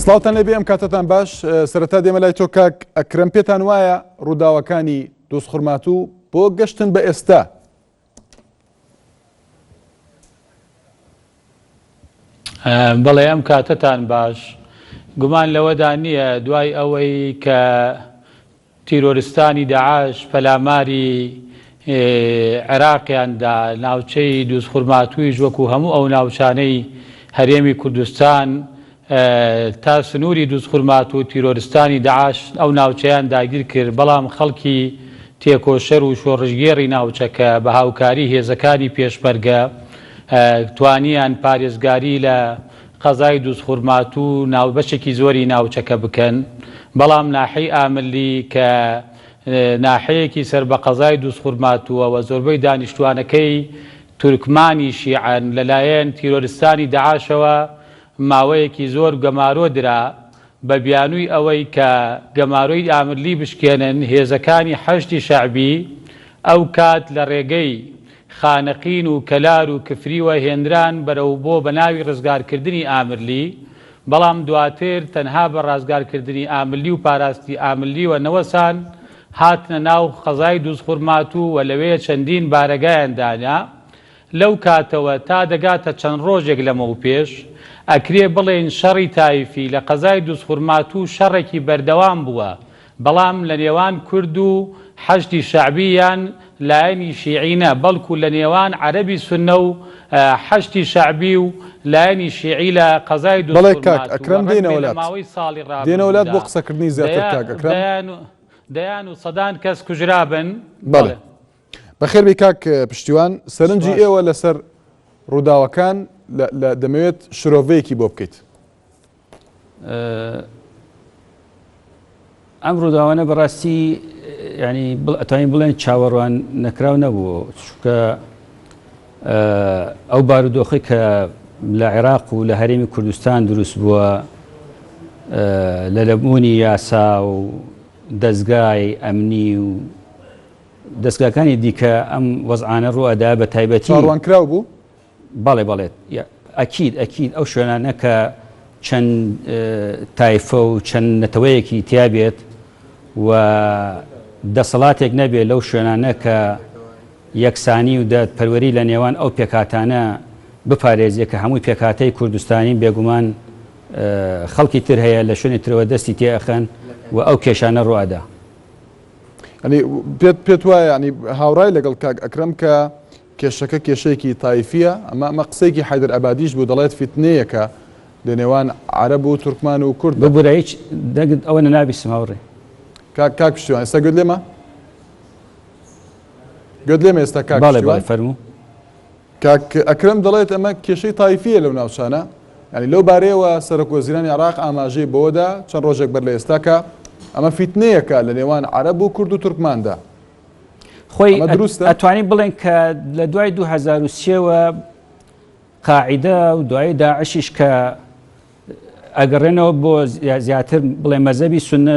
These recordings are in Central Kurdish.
سڵاوتان لێبێ ئەم کاتتان باش سەرەتا دێمە لای تۆ کاک ئەکرەم پێتان وایە ڕووداوەکانی دۆستخورماتوو بۆ گەشتن بە ئێستا بەڵێ ئەم کاتتان باش گومان لەوەدا نییە دوای ئەوەی کە تیرۆریستانی داعش پەلاماری عێراقیاندا ناوچەی دۆستخورماتوویش وەکو هەموو ئەو ناوچانەی هەرێمی کوردستان تا سنووری دۆستخورمات و تیرۆریستانی داعش ئەو ناوچەیان داگیر کرد بەڵام خەڵکی تێکۆشەر و شۆڕژگێڕی ناوچەکە بە هاوکاری هێزەکانی پێشمەرگە توانیان پارێزگاری لە قەزای دۆستخورمات و ناوبەشێکی زۆری ناوچەکە بکەن بەڵام ناحەی ئاملی کە ناحەیەکی سەر بە قەزای دۆستخورماتووە و زۆربەی دانیشتوانەکەی تورکمانی شیعەن لەلایەن تیرۆریستانی داعشەوە ماوەیەکی زۆر گەمارۆ درا بە بیانووی ئەوەی کە گەمارۆی ئامرلی بشکێنن هێزەکانی حەشتی شەعبی ئەو کات لە ڕێگەی خانەقین و کەلار و کفریوە هێنران بەرەو بۆ بە ناوی ڕزگارکردنی ئامرلی بەڵام دواتر تەنها بە ڕازگارکردنی ئامرلی و پاراستی ئامرلی و نەوەسان هاتنە ناو قەزای دۆستخورماتوو و لەوەیە چەندین بارەگایان دانا لەو کاتەوە تا دەگاتە چەند ڕۆژێک لەمەو پێش ئەکرێ بڵێن شەڕی تایفی لە قەزای دۆستخورماتوو شەڕێکی بەردەوام بووە بەڵام لە نێوان کورد و حەشتی شەعبییان لایەنی شیعینە بەڵکو لە نێوان عەرەبی سوننە و حەشتی شەعبی و لایەنی شیعی لە قەزای دۆستخورماتوو دێنە وڵات بۆ قسەکردنی زیاتر کاک ئەکرەم دەیان و سەدان کەس کوژرابن بەڵێ بەخێر بێ کاک پشتیوان سەرنجی ئێوە لەسەر ڕووداوەکان دەمەوێت شرۆڤەیەکی بۆ بکەیت ئەم ڕووداوانە بەڕاستی ینی ئەتوانین بڵێن چاوەڕوان نەکراو نەبوو چونکە ئەو بارودۆخی کە لە عێراق و لە هەرێمی کوردستان دروست بووە لە لەبوونی یاسا و دەستگای ئەمنی و دەستگاکانی دیکە ئەم وەزعانە ڕوئەدا بە تایبەتی چاڕوانکراو بوو بەڵێ بەڵێت ئەکید ئەو شوێنانە کە چەند تایفە و چەند نەتەوەیەکی تیابێت و دەسەڵاتێک نەبێت لەو شوێنانە کە یەکسانی و دادپەروەری لە نێوان ئەو پێکاتانە بپارێزیە کە هەمووی پێکاتەی کوردستانی بێگومان خەڵکی تر هەیە لە شوێنی ترەوە دەستی تێئەخەن و ئەو کێشانە ڕوئەدا پێت وایە ینی هاوڕای لەگەڵ کاک ئەکرەم کە کێشەکە کێشەیەکی تایفیە ئەمە قسەیەکی حەیدەر ئەبادیش بوو دەڵێت فیتنەیەکە لە نێوان عەرەب و تورکمان و کورد ببوورە هیچ دەگت ئەوە نەنابیستم هاوڕێ کاک پشتیوان ئێستا گوێت لێمە گوێت لێمە ئێستا کاک باڵێ فەرموو کاک ئەکرەم دەڵێت ئەمە کێشەی تایفیە لەو ناوچانە ینی لەو بارەیەوە سەرۆکوەزیرانی عێراق ئاماژەی بەوەدا چەند ڕۆژێک بەر لە ئێستا کە ئەمە فیتنەیەکە لە نێوان عەرەب و کورد و تورکماندا خۆی ئەتوانین بڵێن کە لە دوای 2023ەوە قاعیدە و دوای داعشیش کە ئەگەڕێنەوە بۆ زیاتر بڵێ مەزەبی سوننە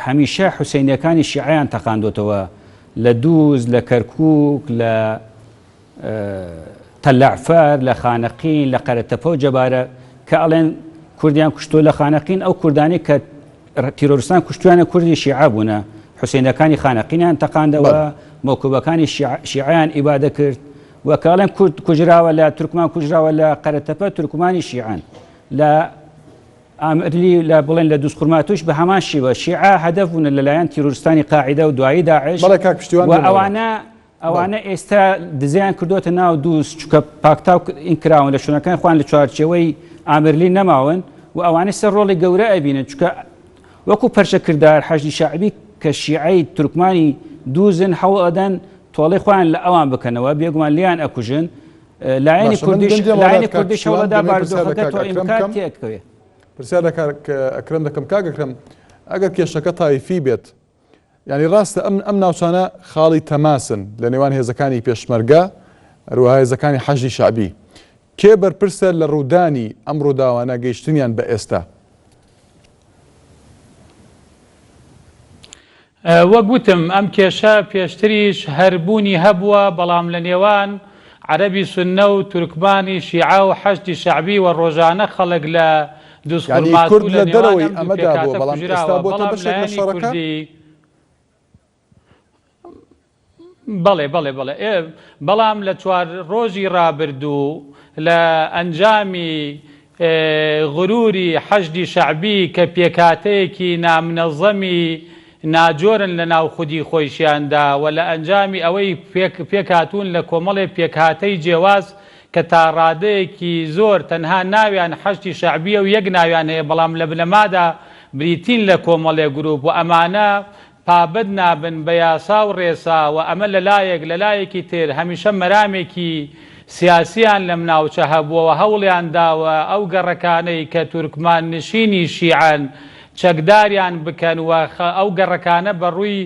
هەمیشە حوسینیەکانی شیعەیان تەقاندوتەوە لە دووز لە کەرکووک لە تەلەعفەر لە خانەقین لە قەرەتەپە و جەبارە کە ئەڵێن کوردیان کوشتۆ لە خانەقین ئەو کوردانی کە تیرۆریستان کوشتوانە کوردی شیعە بوونە حوسینەکانی خانەقینیان تەقاندەوە مۆکوبەکانی شیعەیان ئیبادە کرد و کاڵێن کورد کوژراوە لە تورکمان کوژراوە لە قەرەتەپە تورکمانی شیعەن لە ئامرلی لە بڵێن لە دۆستخورماتووش بە هەمان شیوە شیعە هەدەف بوون لەلایەن تیرۆریستانی قاعیدە و دوایی داعش و ئەوانە ئێستا دزیان کردوتە ناو دووس چکە پاکتاو ئینکراون لە شوێنەکان خوان لە چوارچێوەی ئامرلی نەماون و ئەوانەی سەر ڕۆڵی گەورە ئەبینن چکە وەکو پەرشەکردار حەشتی شەعبی کە شیعەی تورکمانی دووزن هەوڵ ئەدەن تۆڵەی خۆیان لە ئەوان بکەنەوە بێگومان لیان ئەکوژن لایەنی کوردیش هەوڵەدا بارودۆخەکە تۆ ئیمکان تێکەوێ پرسیار ئەکرەم دەکەم کاک ئەکرەم ئەگەر کێشەکە تایفی بێت ینی ڕاستە ئەم ناوچانە خاڵی تەماسن لە نێوان هێزەکانی پێشمەرگە هەروەها هێزەکانی حەشتی شەعبی کێ بەرپرسە لە ڕوودانی ئەم ڕووداوانە گەیشتنیان بە ئێستا وەگوتم ئەم کێشە پێشتریش هەربوونی هەبووە بەڵام لە نێوان عەرەبی سوننە و تورکمانی شیعە و حەشتی شەعبی و ڕۆژانە خەڵک لە دووسخورمات کورد لە دەرەوەی ئەمەدا بووە بەڵام ئێستا بۆتە بەشێک لە شەڕەکە بەڵێ بەڵام لە چوار ڕۆژی ڕابردوو لە ئەنجامی غروری حەشدی شەعبی کە پێکاتەیەکی نامنەظەمی ناجۆرن لە ناو خودی خۆیشیاندا و لە ئەنجامی ئەوەی پێکاتون لە کۆمەڵێ پێکاتەی جیاواز کە تا ڕادەیەکی زۆر تەنها ناویان حەشتی شەعبیە و یەک ناویان هەیە بەڵام لە بنەمادا بریتین لە کۆمەڵێ گروپ و ئەمانە پابەت نابن بە یاسا و ڕێسا و ئەمە لەلایەکی تر هەمیشە مەرامێکی سیاسیان لەم ناوچە هەبووەوە هەوڵیان داوە ئەو گەڕەکانەی کە تورکمان نشینی شیعەن چەکداریان بکەن و ئەو گەڕەکانە بەڕووی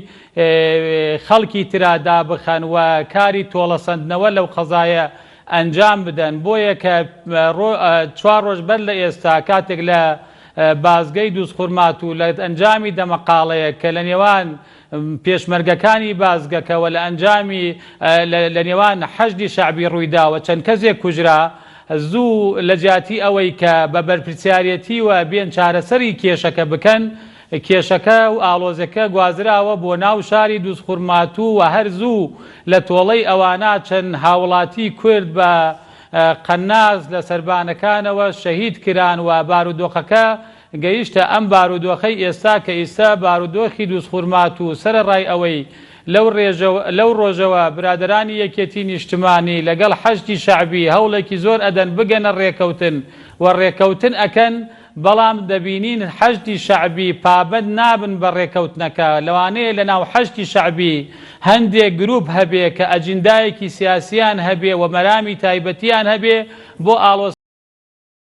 خەڵکی ترادا بخەن و کاری تۆڵەسەندنەوە لەو قەزایە ئەنجام بدەن بۆیە کە 4 ڕۆژ بەر لە ئێستا کاتێک لە بازگەی دووسخورمات و لە ئەنجامی دەمەقاڵەیە کە لە نێوان پێشمەرگەکانی بازگەکەوە لە ئەنجامی لە نێوان حەشدی شەعبی ڕوویداوە چەند کەسێک کوژرا زوو لە جیاتی ئەوەی کە بە بەرپرسیارەتی و بێن چارەسەری کێشەکە بکەن کێشەکە و ئاڵۆزەکە گوازراوە بۆ ناو شاری دووسخورمات و هەر زوو لە تۆڵەی ئەوانە چەند هاوڵاتی کورد بە قەناز لە سەربانەکانەوە شەهید کران و بارودۆخەکە گەیشتە ئەم بارودۆخەی ئێستا کە ئێستا بارودۆخی دووسخورمات و سەرڕای ئەوەی لەو ڕۆژەوە برادرانی یەکێتی نیشتمانی لەگەڵ حەشتی شەعبی هەوڵێکی زۆر ئەدەن بگەنە ڕێکەوتن و ڕێکەوتن ئەکەن بەڵام دەبینین حەشتی شەعبی پابەت نابن بە ڕێکەوتنەکە لەوانەیە لە ناو حەشتی شەعبی هەندێک گروپ هەبێ کە ئەجندایەکی سیاسیان هەبێ و مەرامی تایبەتیان هەبێ بۆ ئاڵۆز